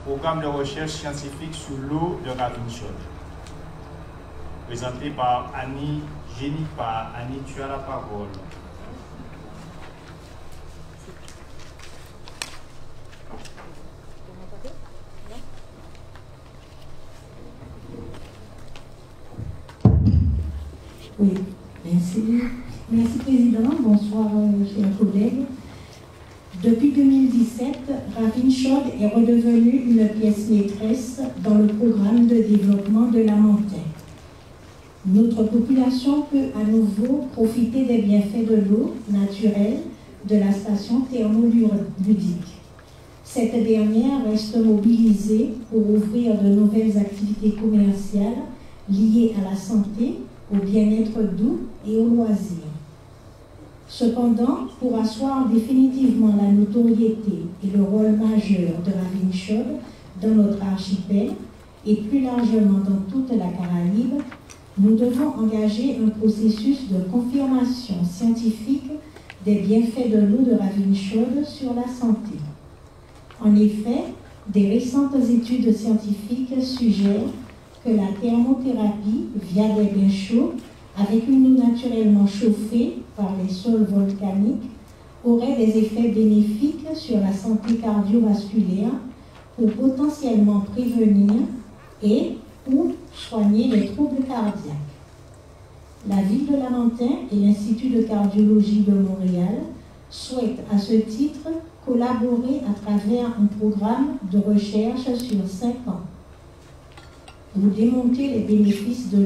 programme de recherche scientifique sur l'eau de Ravenshaw. Présenté par Annie Génipa. Annie, tu as la parole. Oui, merci. Merci Président, bonsoir chers collègues. Depuis 2017, Ravenshaw est redevenu une pièce maîtresse dans le programme de développement de la montagne. Notre population peut à nouveau profiter des bienfaits de l'eau naturelle de la station thermoludique. Cette dernière reste mobilisée pour ouvrir de nouvelles activités commerciales liées à la santé, au bien-être doux et au loisir. Cependant, pour asseoir définitivement la notoriété et le rôle majeur de Ravenshaw dans notre archipel et plus largement dans toute la Caraïbe, nous devons engager un processus de confirmation scientifique des bienfaits de l'eau de Ravenshaw sur la santé. En effet, des récentes études scientifiques suggèrent que la thermothérapie via des bains chauds avec une eau naturellement chauffée par les sols volcaniques aurait des effets bénéfiques sur la santé cardiovasculaire pour potentiellement prévenir et ou soigner les troubles cardiaques. La ville de Lamentin et l'Institut de cardiologie de Montréal souhaitent à ce titre collaborer à travers un programme de recherche sur 5 ans pour démontrer les bénéfices de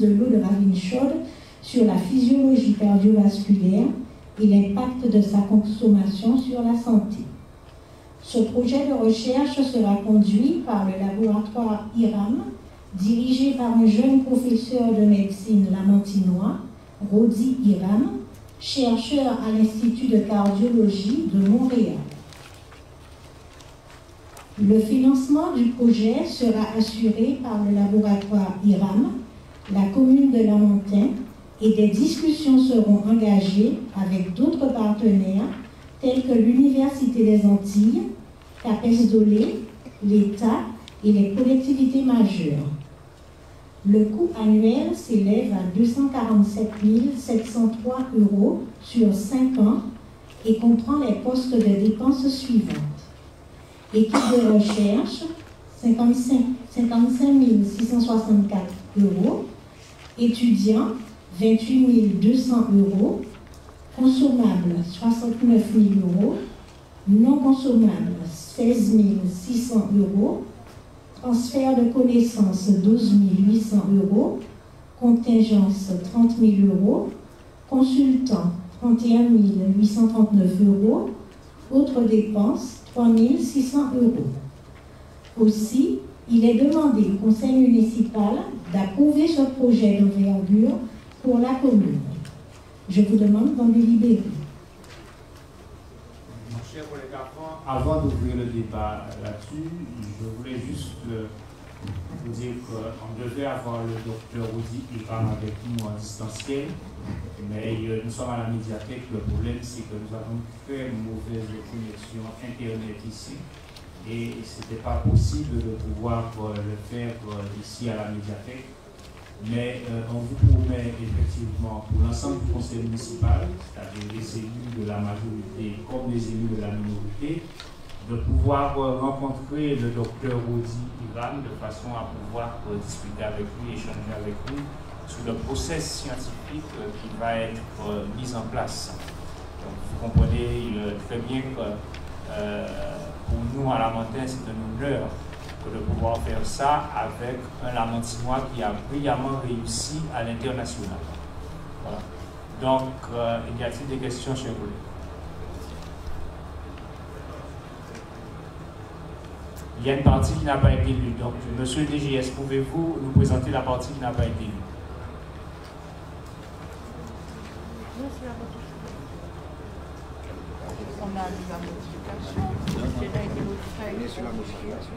l'eau de Ravenshaw sur la physiologie cardiovasculaire et l'impact de sa consommation sur la santé. Ce projet de recherche sera conduit par le laboratoire IRAM, dirigé par un jeune professeur de médecine lamantinois, Rodi IRAM, chercheur à l'Institut de cardiologie de Montréal. Le financement du projet sera assuré par le laboratoire IRAM, la commune de Lamentin, et des discussions seront engagées avec d'autres partenaires tels que l'Université des Antilles, CAPES-Dolé, l'État et les collectivités majeures. Le coût annuel s'élève à 247 703 € sur 5 ans et comprend les postes de dépenses suivantes. Équipe de recherche, 55 664 €. Étudiants, 28 200 €. Consommables, 69 000 €. Non consommables, 16 600 €. Transfert de connaissances, 12 800 €. Contingence, 30 000 €. Consultant, 31 839 €. Autres dépenses, 3 600 €. Aussi, il est demandé au conseil municipal d'approuver ce projet d'envergure pour la commune. Je vous demande d'en délibérer. Mon cher collègue, avant d'ouvrir le débat là-dessus, je voulais juste vous dire qu'on devait avoir le docteur Rodi Iram avec nous en distanciel, mais nous sommes à la médiathèque. Le problème, c'est que nous avons une très mauvaise connexion Internet ici et ce n'était pas possible de pouvoir le faire ici à la médiathèque. Mais on vous promet effectivement pour l'ensemble du conseil municipal, c'est-à-dire les élus de la majorité comme les élus de la minorité, de pouvoir rencontrer le docteur Rodi Iram de façon à pouvoir discuter avec lui, échanger avec lui sur le process scientifique qui va être mis en place. Donc vous comprenez très bien que pour nous à Lamentin, c'est un honneur de pouvoir faire ça avec un Lamantinois qui a brillamment réussi à l'international. Voilà. Donc, y a-t-il des questions chez vous? Il y a une partie qui n'a pas été lue. Donc, monsieur le DGS, pouvez-vous nous présenter la partie qui n'a pas été lue? On a lu la modification. C'est là été modifié sur la modification.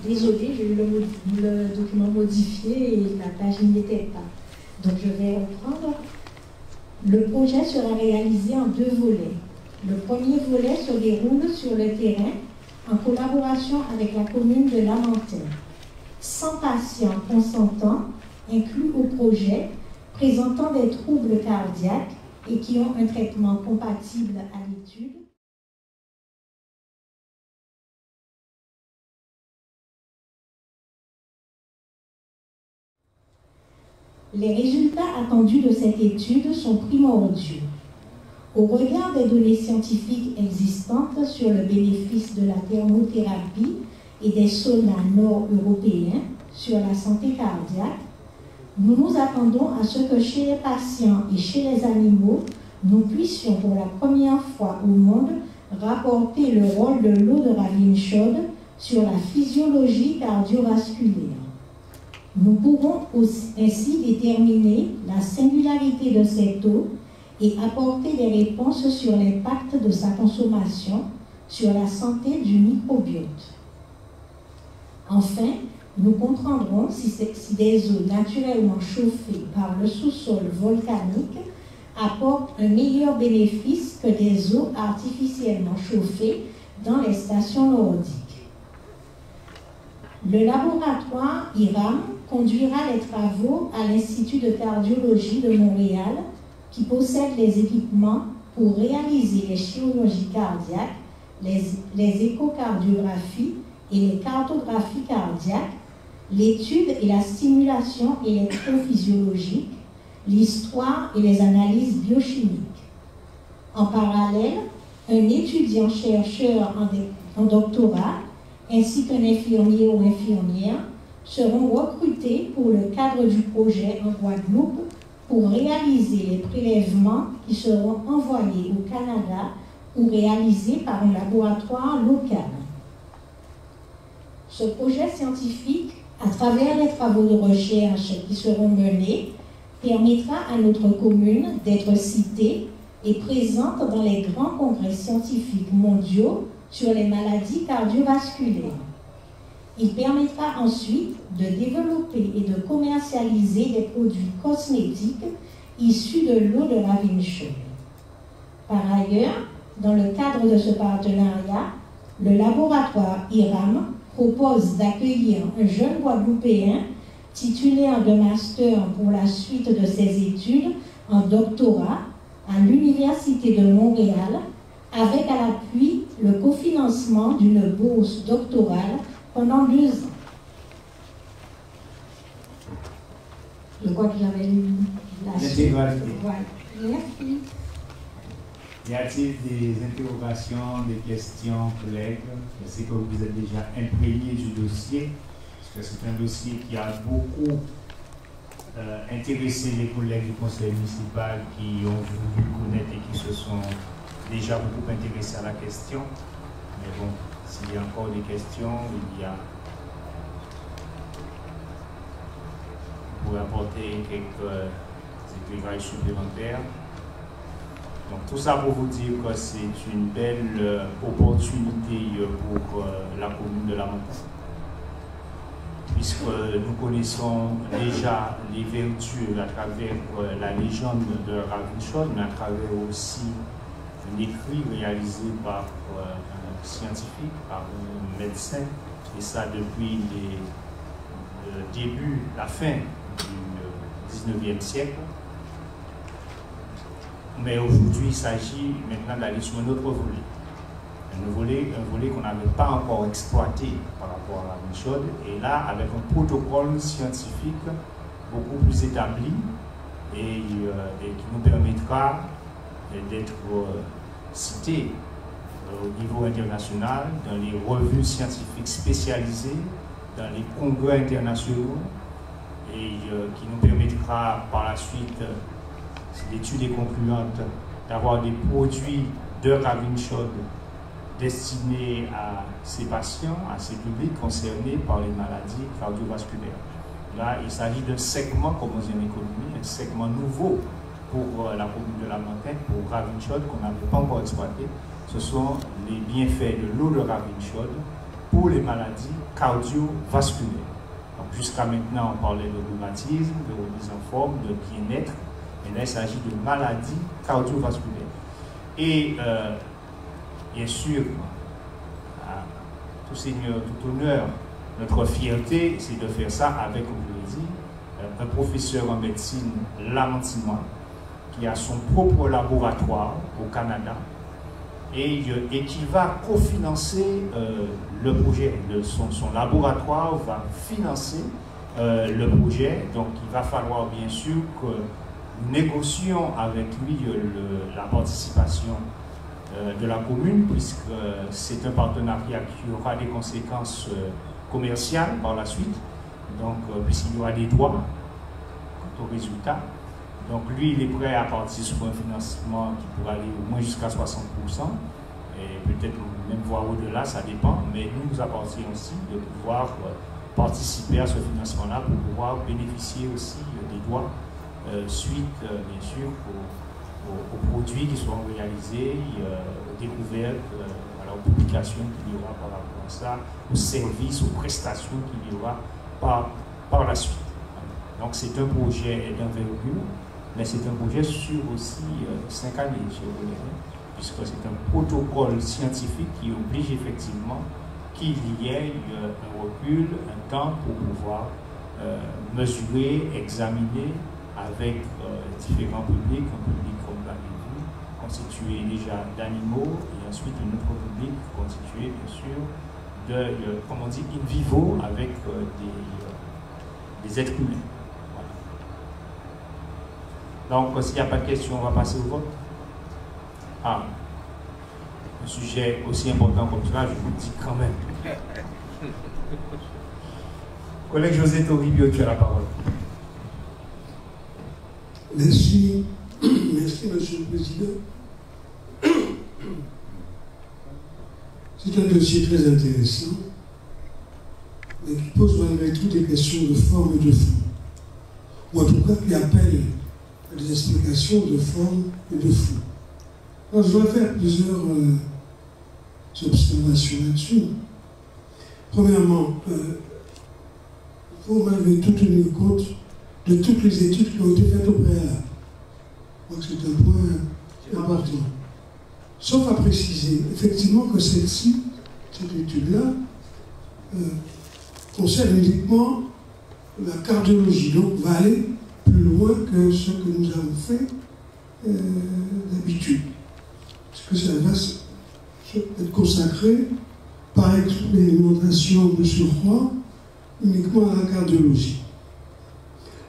Désolée, j'ai eu le document modifié et la page n'y était pas. Donc je vais reprendre. Le projet sera réalisé en 2 volets. Le premier volet se déroule sur le terrain en collaboration avec la commune de Lamentin. 100 patients consentants inclus au projet présentant des troubles cardiaques et qui ont un traitement compatible à l'étude. Les résultats attendus de cette étude sont primordiaux. Au regard des données scientifiques existantes sur le bénéfice de la thermothérapie et des saunas nord-européens sur la santé cardiaque, nous nous attendons à ce que chez les patients et chez les animaux, nous puissions pour la première fois au monde rapporter le rôle de l'eau de ravine chaude sur la physiologie cardiovasculaire. Nous pourrons ainsi déterminer la singularité de cette eau et apporter des réponses sur l'impact de sa consommation sur la santé du microbiote. Enfin, nous comprendrons si des eaux naturellement chauffées par le sous-sol volcanique apportent un meilleur bénéfice que des eaux artificiellement chauffées dans les stations nordiques. Le laboratoire IRAM conduira les travaux à l'Institut de cardiologie de Montréal qui possède les équipements pour réaliser les chirurgies cardiaques, les échocardiographies et les cartographies cardiaques, l'étude et la stimulation électrophysiologique, l'histoire et les analyses biochimiques. En parallèle, un étudiant-chercheur en doctorat ainsi qu'un infirmier ou infirmière seront recrutés pour le cadre du projet en Guadeloupe pour réaliser les prélèvements qui seront envoyés au Canada ou réalisés par un laboratoire local. Ce projet scientifique, à travers les travaux de recherche qui seront menés, permettra à notre commune d'être citée et présente dans les grands congrès scientifiques mondiaux sur les maladies cardiovasculaires. Il permettra ensuite de développer et de commercialiser des produits cosmétiques issus de l'eau de ravine chaude. Par ailleurs, dans le cadre de ce partenariat, le laboratoire IRAM propose d'accueillir un jeune Guadeloupéen titulaire de master pour la suite de ses études en doctorat à l'Université de Montréal, avec à l'appui le cofinancement d'une bourse doctorale pendant 2 ans. Je crois que j'avais lu la suite. Voilà. Merci. Y a-t-il des interrogations, des questions, collègues? Je sais que vous êtes déjà imprégnés du dossier, parce que c'est un dossier qui a beaucoup intéressé les collègues du conseil municipal qui ont voulu connaître et qui se sont déjà beaucoup intéressés à la question. Mais bon, s'il y a encore des questions, vous pouvez apporter quelques éclairages supplémentaires. Donc tout ça pour vous dire que c'est une belle opportunité pour la commune de Lamentin, puisque nous connaissons déjà les vertus à travers la légende de ravine chaude, mais à travers aussi un écrit réalisé par un scientifique, par un médecin, et ça depuis le début, la fin du 19e siècle. Mais aujourd'hui, il s'agit maintenant d'aller sur un autre volet. Un volet qu'on n'avait pas encore exploité par rapport à la ravine chaude, et là, avec un protocole scientifique beaucoup plus établi et qui nous permettra d'être cité au niveau international, dans les revues scientifiques spécialisées, dans les congrès internationaux, et qui nous permettra par la suite, si l'étude est concluante, d'avoir des produits de ravine chaude destinés à ces patients, à ces publics concernés par les maladies cardiovasculaires. Là, il s'agit d'un segment, comme on dit en économie, un segment nouveau pour la commune de Lamentin, pour ravine chaude, qu'on n'avait pas encore exploité. Ce sont les bienfaits de l'eau de ravine chaude pour les maladies cardiovasculaires. Jusqu'à maintenant, on parlait de rhumatisme, de remise en forme, de bien-être. Mais là, il s'agit de maladies cardiovasculaires. Et bien sûr, à tout seigneur, tout honneur, notre fierté, c'est de faire ça avec, comme je l'ai dit, un professeur en médecine, Lamantinois, qui a son propre laboratoire au Canada et qui va cofinancer le projet. Son laboratoire va financer le projet. Donc, il va falloir bien sûr que nous négocions avec lui la participation de la commune, puisque c'est un partenariat qui aura des conséquences commerciales par la suite. Donc, puisqu'il y aura des droits quant au résultat. Donc, lui, il est prêt à partir sur un financement qui pourra aller au moins jusqu'à 60%, et peut-être même voir au-delà, ça dépend. Mais nous appartient aussi de pouvoir participer à ce financement-là pour pouvoir bénéficier aussi des droits suite, bien sûr, aux produits qui seront réalisés, aux découvertes, aux publications qu'il y aura par rapport à ça, aux services, aux prestations qu'il y aura par la suite. Donc c'est un projet d'envergure, mais c'est un projet sur aussi 5 années, puisque c'est un protocole scientifique qui oblige effectivement qu'il y ait un recul, un temps pour pouvoir mesurer, examiner avec différents publics, un public comme vous l'avez vu, constitué déjà d'animaux, et ensuite un autre public constitué bien sûr de, comme on dit, in vivo avec des êtres humains. Voilà. Donc s'il n'y a pas de questions, on va passer au vote. Ah, un sujet aussi important comme cela, je vous le dis quand même. Collègue José Toribio, tu as la parole. Merci. Merci, Monsieur le Président. C'est un dossier très intéressant, mais qui pose malgré tout des questions de forme et de fond. Ou en tout cas, qui appelle à des explications de forme et de fond. Alors, je voudrais faire plusieurs observations là-dessus. Premièrement, il faut malgré tout tenir compte de toutes les études qui ont été faites au préalable. Donc c'est un point important. Sauf à préciser, effectivement, que cette étude-là, concerne uniquement la cardiologie, donc va aller plus loin que ce que nous avons fait d'habitude. Parce que ça va être consacré par expérimentation de surcroît uniquement à la cardiologie.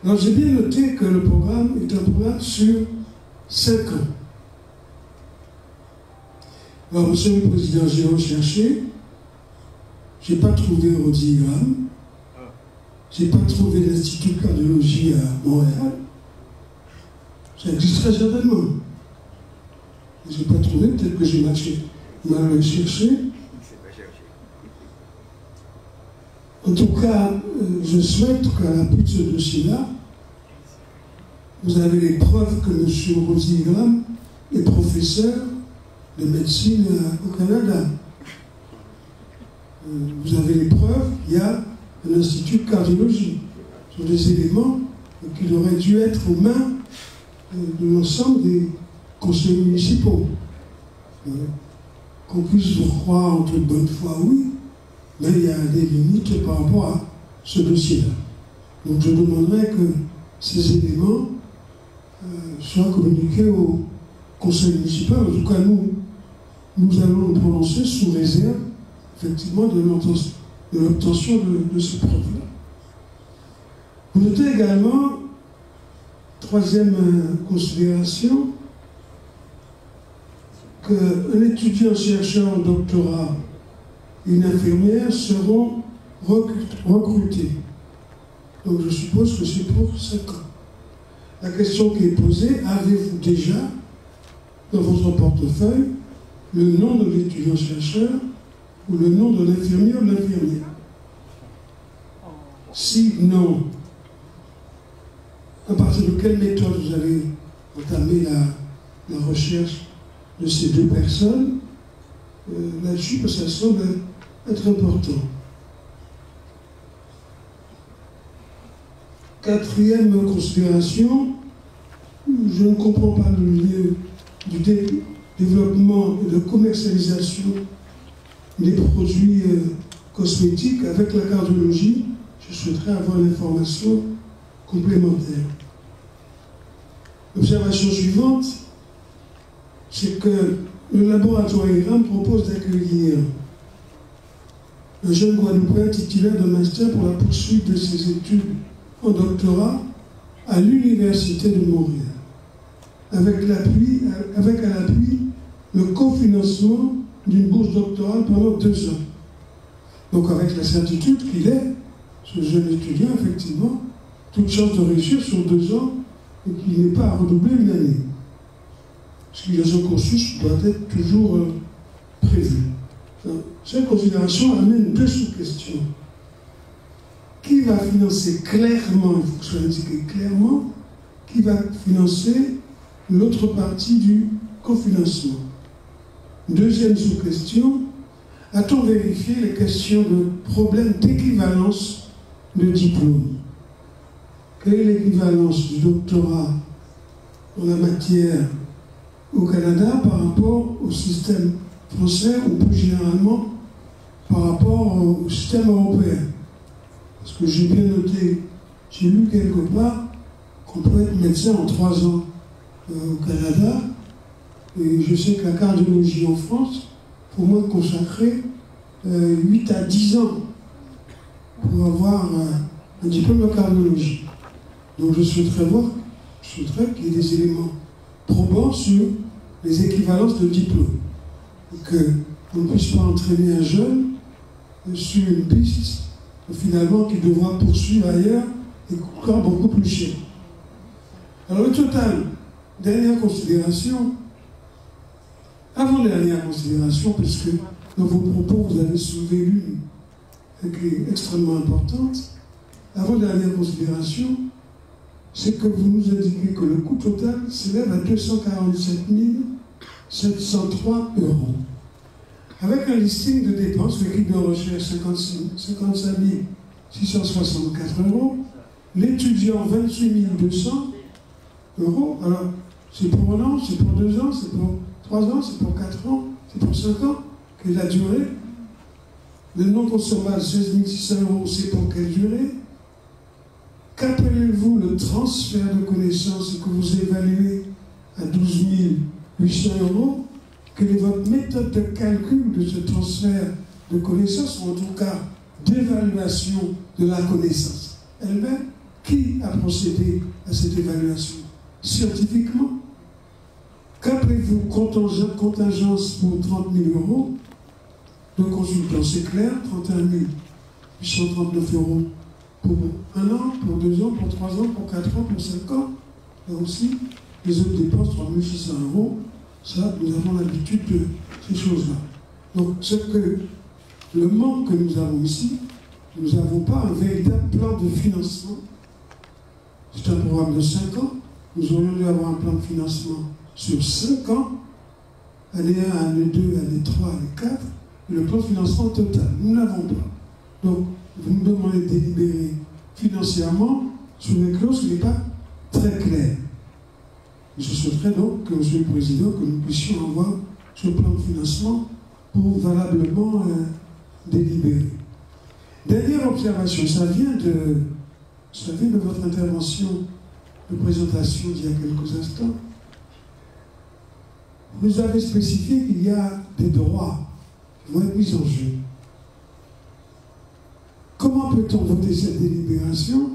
Alors j'ai bien noté que le programme est un programme sur 5 ans. Alors, Monsieur le Président, j'ai recherché, je n'ai pas trouvé Rodigram, je n'ai pas trouvé l'Institut de cardiologie à Montréal. Ça existe très certainement. Je n'ai pas trouvé, peut-être que j'ai mal cherché. En tout cas, je souhaite qu'à l'appui de ce dossier-là, vous avez les preuves que M. Rodigram est professeur de médecine au Canada. Vous avez les preuves qu'il y a un institut de cardiologie. Ce sont des éléments qui auraient dû être aux mains de l'ensemble des conseillers municipaux. Qu'on puisse vous croire en toute bonne foi, oui, mais il y a des limites par rapport à ce dossier-là. Donc je demanderai que ces éléments soient communiqués au conseil municipal. En tout cas, nous allons nous prononcer sous réserve, effectivement, de l'obtention de ces preuves-là. Vous notez également, troisième considération, qu'un étudiant-chercheur en doctorat et une infirmière seront recrutés. Donc je suppose que c'est pour 5 ans. La question qui est posée, avez-vous déjà dans votre portefeuille le nom de l'étudiant-chercheur ou le nom de l'infirmier ou de l'infirmière? Si non, à partir de quelle méthode vous allez entamer la recherche de ces 2 personnes? Là-dessus, ça semble être important. Quatrième considération, je ne comprends pas le lieu du développement et de commercialisation des produits cosmétiques avec la cardiologie. Je souhaiterais avoir l'information complémentaire. L'observation suivante, c'est que le laboratoire IRAM propose d'accueillir un jeune Guadeloupéen titulaire d'un master pour la poursuite de ses études en doctorat à l'Université de Montréal, avec à l'appui le cofinancement d'une bourse doctorale pendant 2 ans. Donc avec la certitude qu'il est, ce jeune étudiant, effectivement, toute chance de réussir sur 2 ans et qu'il n'ait pas à redoubler une année. Parce que son cursus doit être toujours prévu. Cette considération amène 2 sous-questions. Qui va financer clairement, il faut que ce soit indiqué clairement, qui va financer l'autre partie du cofinancement? Deuxième sous-question, a-t-on vérifié les questions de problèmes d'équivalence de diplôme? Quelle est l'équivalence du doctorat en la matière au Canada par rapport au système français ou plus généralement par rapport au système européen? Parce que j'ai bien noté, j'ai lu quelque part qu'on peut être médecin en 3 ans au Canada, et je sais que la cardiologie en France, pour moi, consacrer 8 à 10 ans pour avoir un diplôme de cardiologie. Donc je souhaiterais qu'il y ait des éléments probants sur les équivalences de diplômes. Et qu'on ne puisse pas entraîner un jeune sur une piste finalement qu'il devra poursuivre ailleurs et coûtera beaucoup plus cher. Alors le total, dernière considération, avant-dernière considération, puisque dans vos propos vous avez soulevé l'une qui est extrêmement importante, avant-dernière considération, c'est que vous nous indiquez que le coût total s'élève à 247 703 €. Avec un listing de dépenses, l'équipe de recherche 55 664 €, l'étudiant 28 200 €. Alors, c'est pour 1 an, c'est pour 2 ans, c'est pour 3 ans, c'est pour 4 ans, c'est pour 5 ans. Quelle est la durée? Le non consommable 16 600 €, c'est pour quelle durée? Qu'appelez-vous le transfert de connaissances que vous évaluez à 12 800 €? Quelle est votre méthode de calcul de ce transfert de connaissances, ou en tout cas d'évaluation de la connaissance elle-même? Qui a procédé à cette évaluation? Scientifiquement? Qu'appelez-vous contingence pour 30 000 € de consultants? C'est clair, 31 839 € pour 1 an, pour 2 ans, pour 3 ans, pour 4 ans, pour 5 ans. Là aussi, les autres dépenses, 3 600 €. Ça, nous avons l'habitude de ces choses-là. Donc, c'est que le manque que nous avons ici, nous n'avons pas un véritable plan de financement. C'est un programme de 5 ans. Nous aurions dû avoir un plan de financement sur 5 ans, année 1, année 2, année 3, année 4, et le plan de financement total. Nous ne l'avons pas. Donc, vous nous demandez de délibérer financièrement sur des clauses qui n'est pas très claires. Je souhaiterais donc, Monsieur le Président, que nous puissions avoir ce plan de financement pour valablement délibérer. Dernière observation, ça vient de votre intervention de présentation d'il y a quelques instants. Vous avez spécifié qu'il y a des droits qui vont être mis en jeu. Comment peut-on voter cette délibération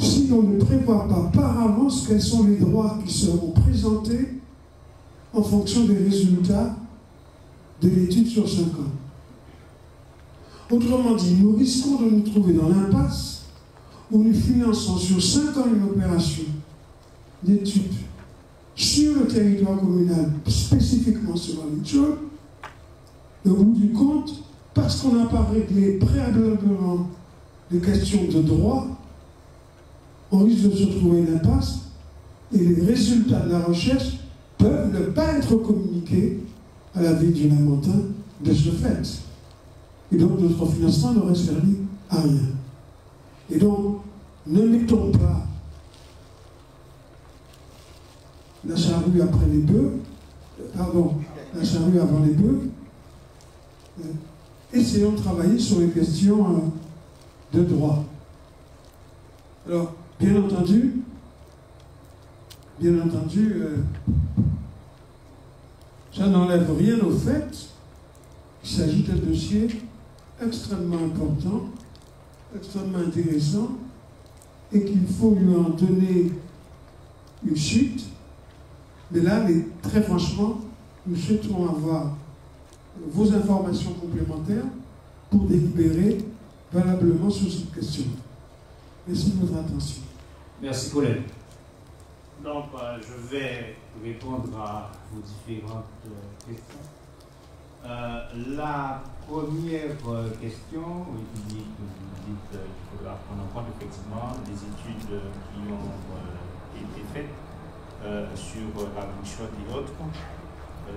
si on ne prévoit pas par avance quels sont les droits qui seront présentés en fonction des résultats de l'étude sur 5 ans? Autrement dit, nous risquons de nous trouver dans l'impasse où nous finançons sur 5 ans une opération d'étude sur le territoire communal, spécifiquement sur la chose, et au bout du compte, parce qu'on n'a pas réglé préalablement les questions de droit, on risque de se trouver une impasse et les résultats de la recherche peuvent ne pas être communiqués à la ville du Lamentin de ce fait. Et donc notre financement n'aurait servi à rien. Et donc, ne mettons pas la charrue après les bœufs, la charrue avant les bœufs. Essayons de travailler sur les questions de droit. Alors, bien entendu, ça n'enlève rien au fait qu'il s'agit d'un dossier extrêmement important, extrêmement intéressant, et qu'il faut lui en donner une suite. Mais là, très franchement, nous souhaiterons avoir vos informations complémentaires pour délibérer valablement sur cette question. Merci de votre attention. Merci, collègue. Donc, je vais répondre à vos différentes questions. La première question, oui, vous dites qu'il faudra prendre en compte effectivement les études qui ont été faites sur Ravenshood et autres.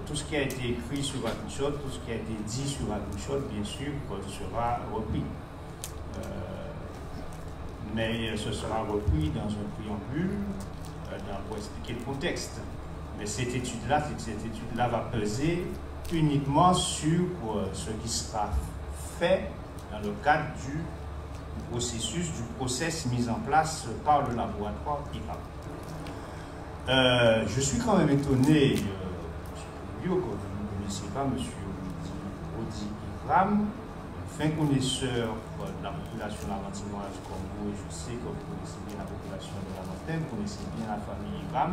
Tout ce qui a été écrit sur Ravenshood, tout ce qui a été dit sur Ravenshood, bien sûr, sera repris. Mais ce sera repris dans un préambule pour expliquer le contexte. Mais cette étude-là va peser uniquement sur ce qui sera fait dans le cadre du process mis en place par le laboratoire IRAM. Je suis quand même étonné, M. Rubio, que vous ne connaissez pas M. Odi IRAM, fin connaisseur de la population lavantinoise comme vous, et je sais que vous connaissez bien la population de Lamantin, vous connaissez bien la famille IRAM.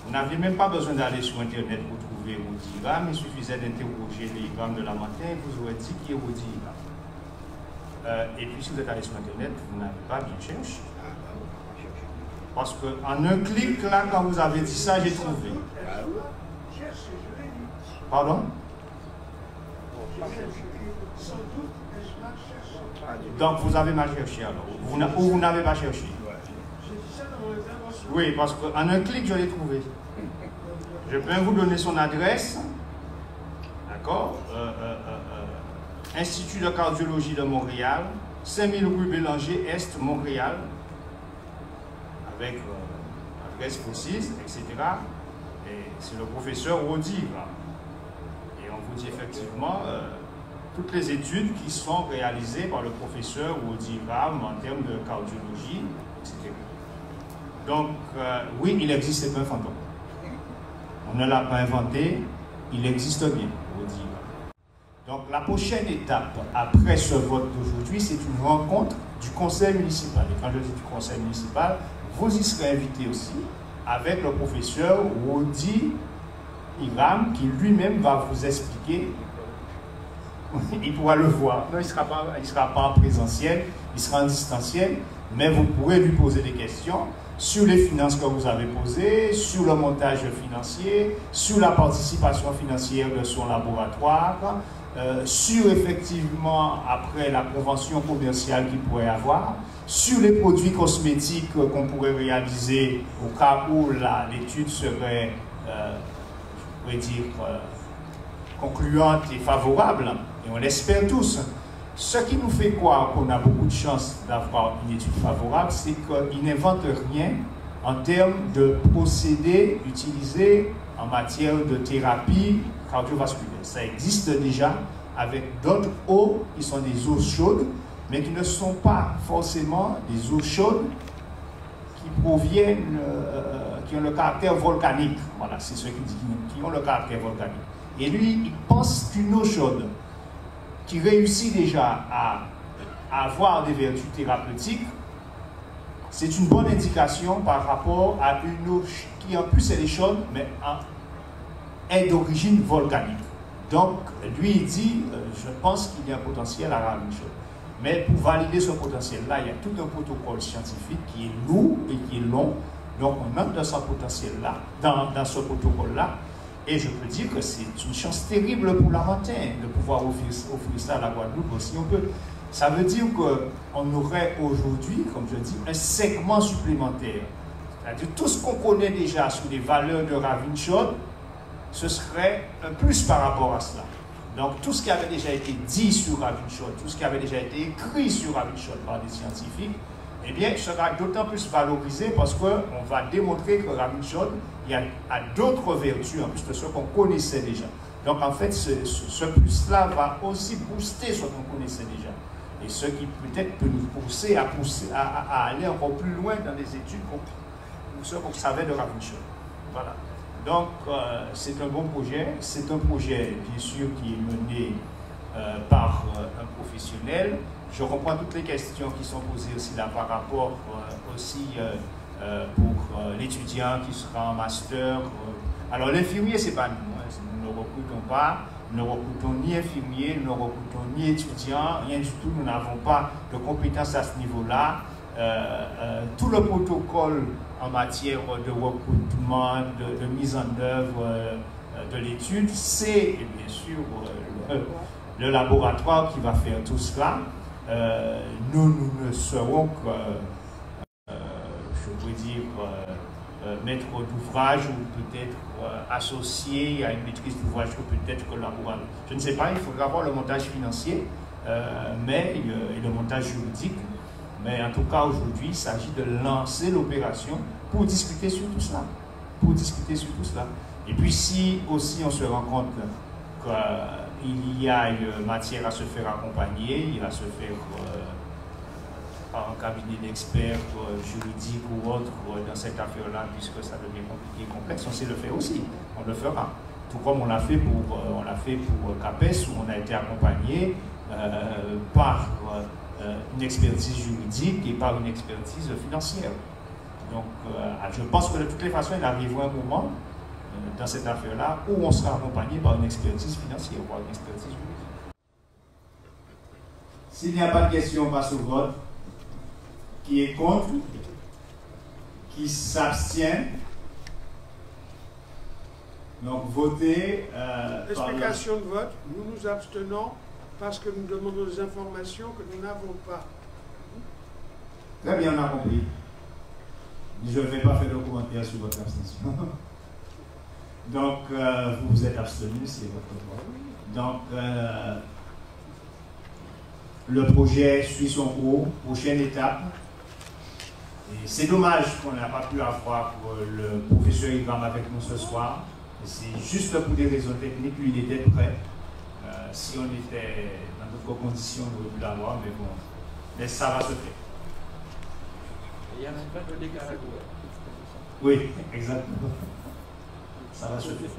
Vous n'aviez même pas besoin d'aller sur Internet pour trouver Odi IRAM, il suffisait d'interroger les IRAM de Lamantin et vous aurez dit qui est Odi IRAM. Et puis si vous êtes allé sur Internet, vous n'avez pas bien cherché. Parce qu'en un clic, là, quand vous avez dit ça, j'ai trouvé. Pardon? Donc vous avez mal cherché alors, ou vous n'avez pas cherché. Oui, parce qu'en un clic, je l'ai trouvé. Je peux vous donner son adresse. D'accord? Institut de cardiologie de Montréal, 5000 rue Bélanger, Est, Montréal, avec adresse précise, etc. Et c'est le professeur Odi. Et on vous dit effectivement toutes les études qui sont réalisées par le professeur Odi Ram en termes de cardiologie, etc. Donc, oui, il existe, c'est pas un fantôme. On ne l'a pas inventé, il existe bien, Odi Ram. Donc, la prochaine étape, après ce vote d'aujourd'hui, c'est une rencontre du conseil municipal. Et quand je dis du conseil municipal, vous y serez invités aussi, avec le professeur Odi Ram, qui lui-même va vous expliquer. Il pourra le voir. Non, il ne sera pas en présentiel, il sera en distanciel, mais vous pourrez lui poser des questions sur les finances que vous avez posées, sur le montage financier, sur la participation financière de son laboratoire, sur effectivement, après la convention commerciale qu'il pourrait avoir, sur les produits cosmétiques qu'on pourrait réaliser au cas où l'étude serait, je pourrais dire, concluante et favorable. Et on l'espère tous. Ce qui nous fait croire qu'on a beaucoup de chances d'avoir une étude favorable, c'est qu'il n'invente rien en termes de procédés utilisés en matière de thérapie cardiovasculaire. Ça existe déjà avec d'autres eaux qui sont des eaux chaudes, mais qui ne sont pas forcément des eaux chaudes qui proviennent, qui ont le caractère volcanique. Voilà, c'est ceux qui ont le caractère volcanique. Et lui, il pense qu'une eau chaude qui réussit déjà à avoir des vertus thérapeutiques, c'est une bonne indication par rapport à une eau qui en plus elle est chaude, mais est d'origine volcanique. Donc, lui, il dit, je pense qu'il y a un potentiel à Ravenshood. Mais pour valider ce potentiel-là, il y a tout un protocole scientifique qui est lourd et qui est long. Donc, on entre dans ce potentiel-là, dans ce protocole-là. Et je peux dire que c'est une chance terrible pour Lamantin de pouvoir offrir ça à la Guadeloupe aussi. Ça veut dire qu'on aurait aujourd'hui, comme je dis, un segment supplémentaire. C'est-à-dire tout ce qu'on connaît déjà sur les valeurs de Ravenshood, ce serait un plus par rapport à cela. Donc tout ce qui avait déjà été dit sur Ravenshood, tout ce qui avait déjà été écrit sur Ravenshood par des scientifiques, eh bien, sera d'autant plus valorisé parce qu'on va démontrer que Ravine Chaude a d'autres vertus en plus de ce qu'on connaissait déjà. Donc en fait, ce plus-là va aussi booster ce qu'on connaissait déjà. Et ce qui peut-être peut nous pousser à aller encore plus loin dans les études que ce qu'on savait de Ravine Chaude. Voilà. Donc c'est un bon projet. C'est un projet, bien sûr, qui est mené par un professionnel. Je comprends toutes les questions qui sont posées aussi là par rapport aussi pour l'étudiant qui sera en master. Alors l'infirmier, c'est pas nous. Hein. Nous ne recrutons pas, nous ne recrutons ni infirmiers, nous ne recrutons ni étudiants, rien du tout. Nous n'avons pas de compétences à ce niveau-là. Tout le protocole en matière de recrutement, de mise en œuvre de l'étude, c'est bien sûr le laboratoire qui va faire tout cela. Nous ne serons que, je pourrais dire, maître d'ouvrage ou peut-être associé à une maîtrise d'ouvrage ou peut-être que laboratoire. Je ne sais pas, il faudra voir le montage financier et le montage juridique. Mais en tout cas, aujourd'hui, il s'agit de lancer l'opération pour discuter sur tout cela. Et puis, si aussi on se rend compte qu'il y a une matière à se faire accompagner, à se faire par un cabinet d'experts juridiques ou autres dans cette affaire-là, puisque ça devient compliqué et complexe, on sait le faire aussi. On le fera. Tout comme on l'a fait pour CAPES, où on a été accompagné par une expertise juridique et par une expertise financière. Donc, je pense que de toutes les façons, il arrivera un moment dans cette affaire-là où on sera accompagné par une expertise financière ou par une expertise juridique. S'il n'y a pas de questions, on passe au vote. Qui est contre? Qui s'abstient? Donc, votez. Explication de vote. Nous nous abstenons parce que nous demandons des informations que nous n'avons pas. Très bien, on a compris. Je ne vais pas faire de commentaire sur votre abstention. Donc, vous vous êtes abstenu, c'est votre vote. Donc, le projet suit son cours. Prochaine étape. C'est dommage qu'on n'a pas pu avoir le professeur Igram avec nous ce soir. C'est juste pour des raisons techniques. Lui, il était prêt. Si on était dans d'autres conditions, on aurait pu l'avoir, mais bon. Mais ça va se faire. Il y a même pas de décalage. Oui, exactement. Ça va se faire.